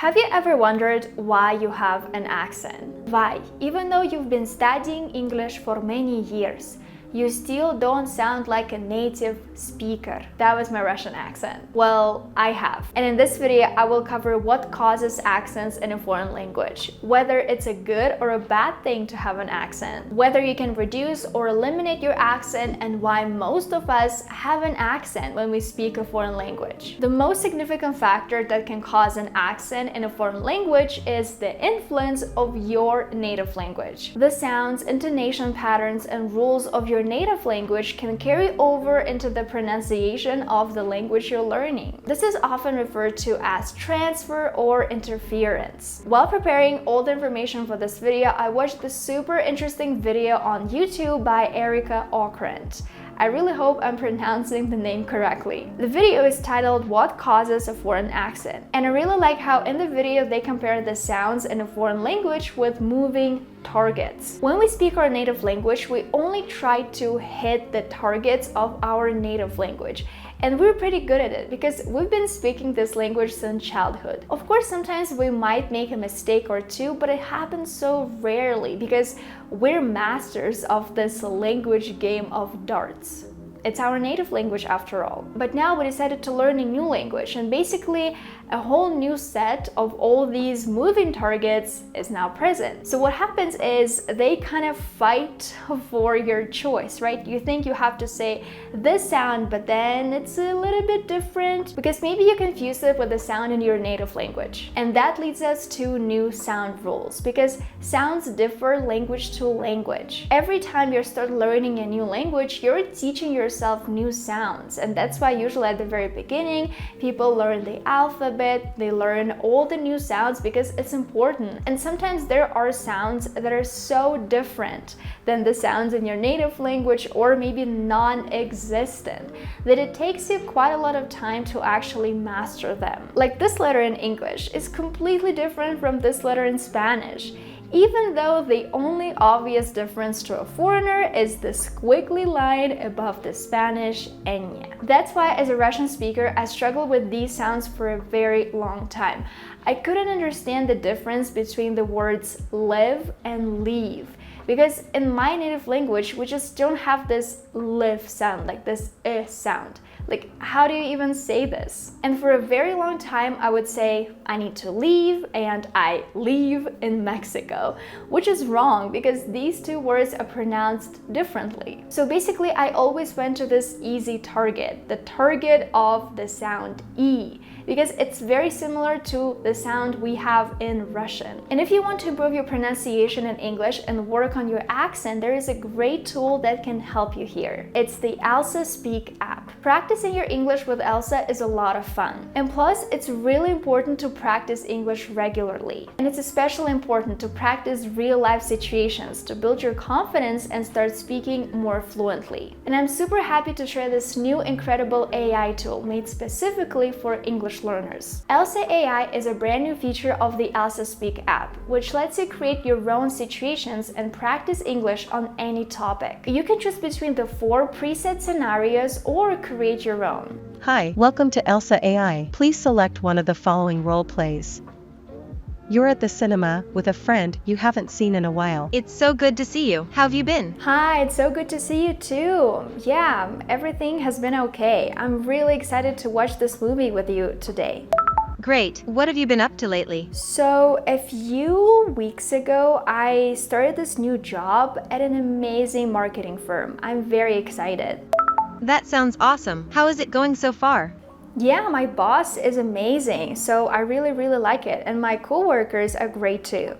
Have you ever wondered why you have an accent? Why, even though you've been studying English for many years, you still don't sound like a native speaker? That was my Russian accent. Well, I have. And in this video, I will cover what causes accents in a foreign language, whether it's a good or a bad thing to have an accent, whether you can reduce or eliminate your accent, and why most of us have an accent when we speak a foreign language. The most significant factor that can cause an accent in a foreign language is the influence of your native language. The sounds, intonation patterns, and rules of your native language can carry over into the pronunciation of the language you're learning. This is often referred to as transfer or interference. While preparing all the information for this video, I watched this super interesting video on YouTube by Veronika. I really hope I'm pronouncing the name correctly. The video is titled "What Causes a Foreign Accent?" and I really like how in the video they compare the sounds in a foreign language with moving targets. When we speak our native language, we only try to hit the targets of our native language. And we're pretty good at it because we've been speaking this language since childhood. Of course, sometimes we might make a mistake or two, but it happens so rarely because we're masters of this language game of darts. It's our native language after all. But now we decided to learn a new language, and basically a whole new set of all these moving targets is now present. So what happens is they kind of fight for your choice, right? You think you have to say this sound, but then it's a little bit different because maybe you confuse it with the sound in your native language. And that leads us to new sound rules because sounds differ language to language. Every time you start learning a new language, you're teaching yourself new sounds. And that's why usually at the very beginning, people learn the alphabet, they learn all the new sounds because it's important. And sometimes there are sounds that are so different than the sounds in your native language or maybe non-existent that it takes you quite a lot of time to actually master them. Like this letter in English is completely different from this letter in Spanish, even though the only obvious difference to a foreigner is the squiggly line above the Spanish ñ. That's why as a Russian speaker, I struggled with these sounds for a very long time. I couldn't understand the difference between the words live and leave. Because in my native language, we just don't have this live sound, like this sound. Like, how do you even say this? And for a very long time, I would say, I need to leave and I leave in Mexico, which is wrong because these two words are pronounced differently. So basically, I always went to this easy target, the target of the sound E, because it's very similar to the sound we have in Russian. And if you want to improve your pronunciation in English and work on your accent, there is a great tool that can help you here. It's the ELSA Speak app. Practicing your English with ELSA is a lot of fun. And plus, it's really important to practice English regularly. And it's especially important to practice real-life situations to build your confidence and start speaking more fluently. And I'm super happy to share this new incredible AI tool made specifically for English learners. ELSA AI is a brand new feature of the ELSA Speak app, which lets you create your own situations and practice English on any topic. You can choose between the 4 preset scenarios or create your own. Hi, welcome to ELSA AI. Please select one of the following role plays. You're at the cinema with a friend you haven't seen in a while. It's so good to see you. How have you been? Hi, it's so good to see you too. Yeah, everything has been okay. I'm really excited to watch this movie with you today. Great. What have you been up to lately? So a few weeks ago, I started this new job at an amazing marketing firm. I'm very excited. That sounds awesome. How is it going so far? Yeah, my boss is amazing, so I really like it, and my coworkers are great too.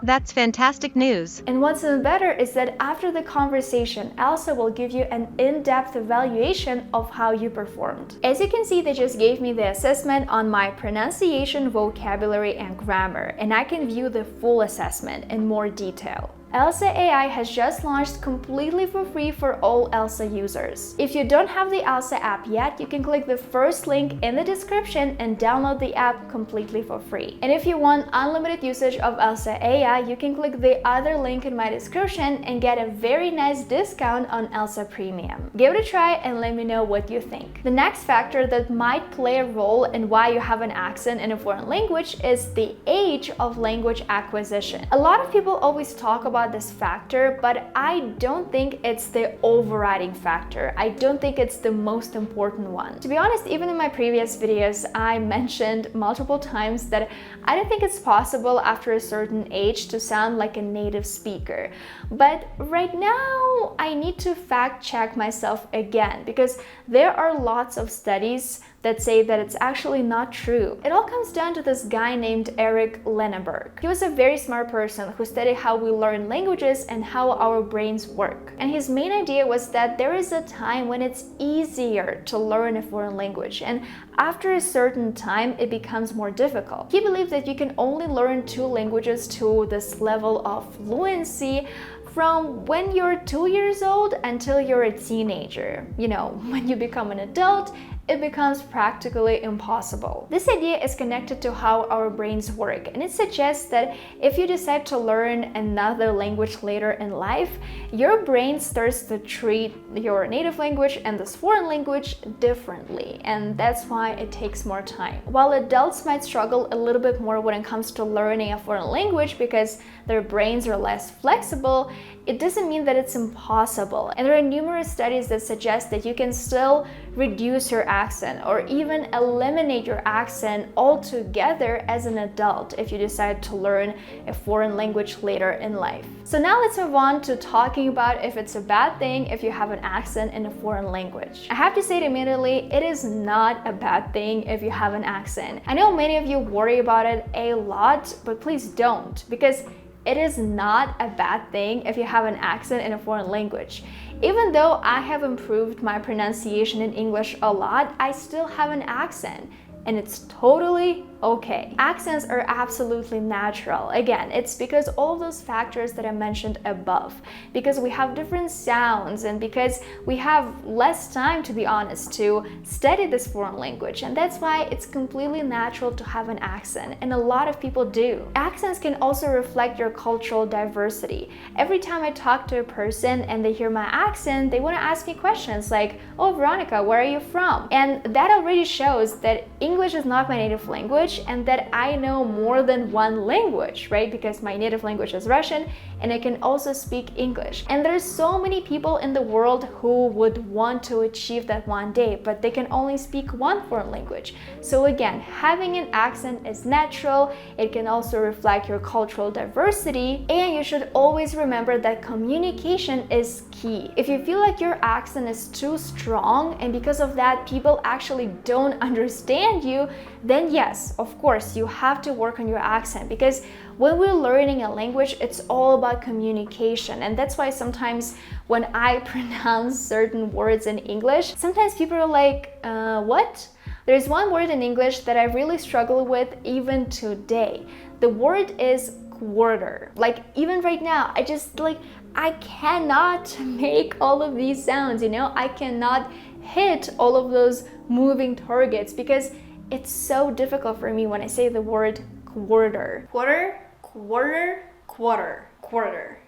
That's fantastic news. And what's even better is that after the conversation, ELSA will give you an in-depth evaluation of how you performed. As you can see, they just gave me the assessment on my pronunciation, vocabulary, and grammar, and I can view the full assessment in more detail. ELSA AI has just launched completely for free for all ELSA users. If you don't have the ELSA app yet, you can click the first link in the description and download the app completely for free. And if you want unlimited usage of ELSA AI, you can click the other link in my description and get a very nice discount on ELSA Premium. Give it a try and let me know what you think. The next factor that might play a role in why you have an accent in a foreign language is the age of language acquisition. A lot of people always talk about this factor, but I don't think it's the overriding factor. I don't think it's the most important one. To be honest, even in my previous videos, I mentioned multiple times that I don't think it's possible after a certain age to sound like a native speaker. But right now, I need to fact check myself again because there are lots of studies that say that it's actually not true. It all comes down to this guy named Eric Lenneberg. He was a very smart person who studied how we learn languages and how our brains work. And his main idea was that there is a time when it's easier to learn a foreign language, and after a certain time, it becomes more difficult. He believed that you can only learn 2 languages to this level of fluency from when you're 2 years old until you're a teenager. You know, when you become an adult, it becomes practically impossible. This idea is connected to how our brains work, and it suggests that if you decide to learn another language later in life, your brain starts to treat your native language and this foreign language differently, and that's why it takes more time. While adults might struggle a little bit more when it comes to learning a foreign language because their brains are less flexible, it doesn't mean that it's impossible. And there are numerous studies that suggest that you can still reduce your accent or even eliminate your accent altogether as an adult if you decide to learn a foreign language later in life. So now let's move on to talking about if it's a bad thing if you have an accent in a foreign language. I have to say it immediately, it is not a bad thing if you have an accent. I know many of you worry about it a lot, but please don't, because it is not a bad thing if you have an accent in a foreign language. Even though I have improved my pronunciation in English a lot, I still have an accent, and it's totally okay. Accents are absolutely natural. Again, it's because all of those factors that I mentioned above, because we have different sounds and because we have less time, to be honest, to study this foreign language, and that's why it's completely natural to have an accent, and a lot of people do. Accents can also reflect your cultural diversity. Every time I talk to a person and they hear my accent, they want to ask me questions like, "Oh, Veronika, where are you from?" And that already shows that English is not my native language and that I know more than one language, right? Because my native language is Russian and I can also speak English. And there's so many people in the world who would want to achieve that one day, but they can only speak one foreign language. So again, having an accent is natural. It can also reflect your cultural diversity, and you should always remember that communication is key. If you feel like your accent is too strong and because of that people actually don't understand you, then yes, of course, you have to work on your accent, because when we're learning a language, it's all about communication. And that's why sometimes when I pronounce certain words in English, sometimes people are like, what? There's one word in English that I really struggle with even today. The word is quarter. Like even right now, I cannot make all of these sounds, you know? I cannot hit all of those moving targets because it's so difficult for me when I say the word quarter. Quarter, quarter, quarter, quarter.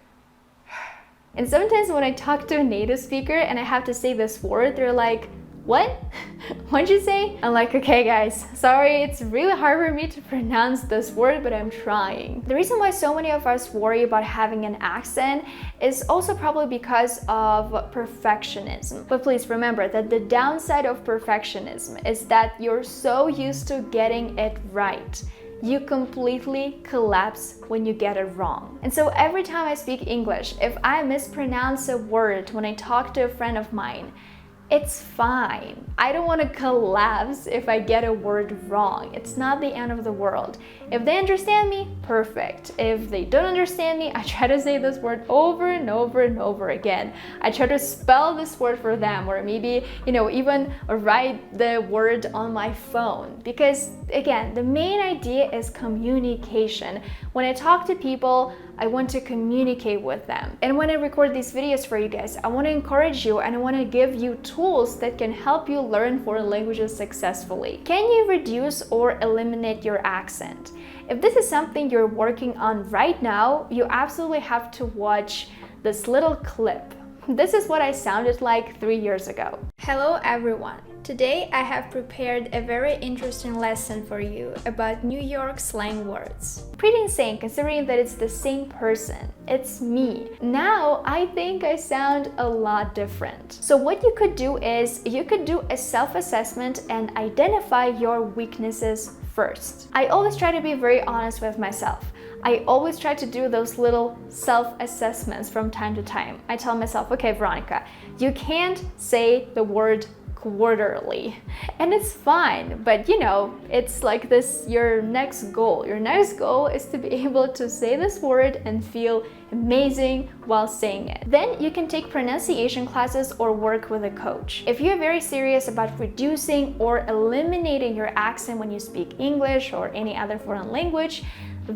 And sometimes when I talk to a native speaker and I have to say this word, they're like, what? What'd you say? I'm like, okay guys, sorry, it's really hard for me to pronounce this word, but I'm trying. The reason why so many of us worry about having an accent is also probably because of perfectionism. But please remember that the downside of perfectionism is that you're so used to getting it right. You completely collapse when you get it wrong. And so every time I speak English, if I mispronounce a word when I talk to a friend of mine, It's fine. I don't want to collapse if I get a word wrong. It's not the end of the world. If they understand me, perfect. If they don't understand me, I try to say this word over and over and over again. I try to spell this word for them, or maybe, even write the word on my phone. Because again, the main idea is communication. When I talk to people, I want to communicate with them. And when I record these videos for you guys, I want to encourage you and I want to give you tools that can help you learn foreign languages successfully. Can you reduce or eliminate your accent? If this is something you're working on right now, you absolutely have to watch this little clip. This is what I sounded like 3 years ago. Hello everyone. Today I have prepared a very interesting lesson for you about New York slang words. Pretty insane considering that it's the same person. It's me. Now I think I sound a lot different. So what you could do is you could do a self-assessment and identify your weaknesses first. I always try to be very honest with myself. I always try to do those little self-assessments from time to time. I tell myself, okay, Veronika, you can't say the word quarterly, and it's fine, but it's like this, your next goal. Your next goal is to be able to say this word and feel amazing while saying it. Then you can take pronunciation classes or work with a coach. If you're very serious about reducing or eliminating your accent when you speak English or any other foreign language,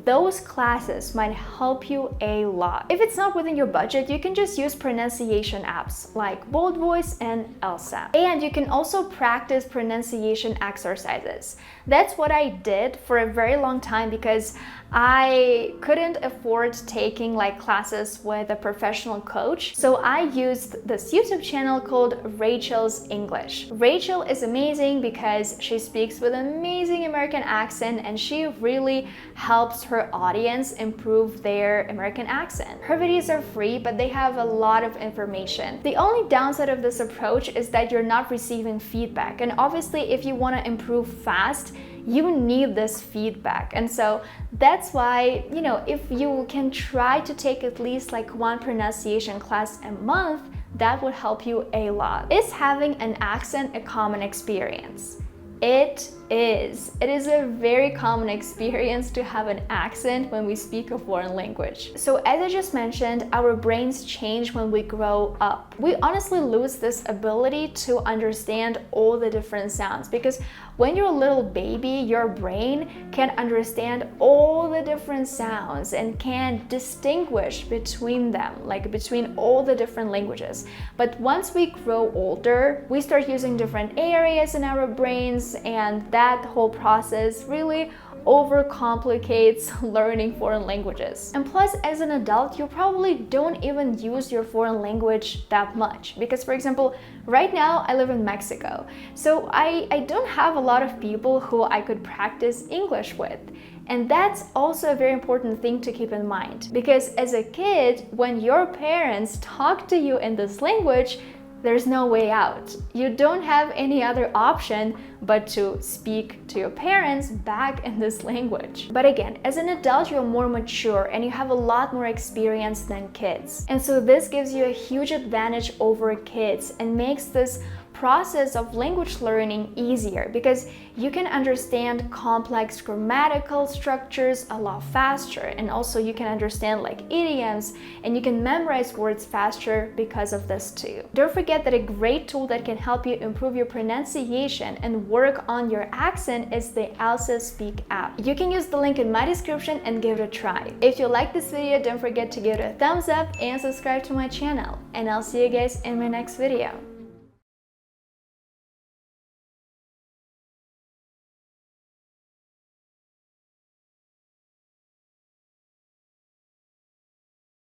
those classes might help you a lot. If it's not within your budget, you can just use pronunciation apps like Bold Voice and ELSA. And you can also practice pronunciation exercises. That's what I did for a very long time because I couldn't afford taking classes with a professional coach. So I used this YouTube channel called Rachel's English. Rachel is amazing because she speaks with an amazing American accent and she really helps her audience improve their American accent. Her videos are free, but they have a lot of information. The only downside of this approach is that you're not receiving feedback. And obviously, if you want to improve fast, you need this feedback. And so that's why, if you can try to take at least one pronunciation class a month, that would help you a lot. Is having an accent a common experience? It is. It is a very common experience to have an accent when we speak a foreign language. So as I just mentioned, our brains change when we grow up. We honestly lose this ability to understand all the different sounds because when you're a little baby, your brain can understand all the different sounds and can distinguish between them, between all the different languages. But once we grow older, we start using different areas in our brains, and that whole process really overcomplicates learning foreign languages. And plus, as an adult, you probably don't even use your foreign language that much. Because, for example, right now I live in Mexico. So I don't have a lot of people who I could practice English with. And that's also a very important thing to keep in mind. Because as a kid, when your parents talk to you in this language, there's no way out. You don't have any other option but to speak to your parents back in this language. But again, as an adult, you're more mature and you have a lot more experience than kids. And so this gives you a huge advantage over kids and makes this process of language learning easier because you can understand complex grammatical structures a lot faster, and also you can understand idioms and you can memorize words faster because of this too. Don't forget that a great tool that can help you improve your pronunciation and work on your accent is the ELSA Speak app. You can use the link in my description and give it a try. If you like this video, don't forget to give it a thumbs up and subscribe to my channel, and I'll see you guys in my next video.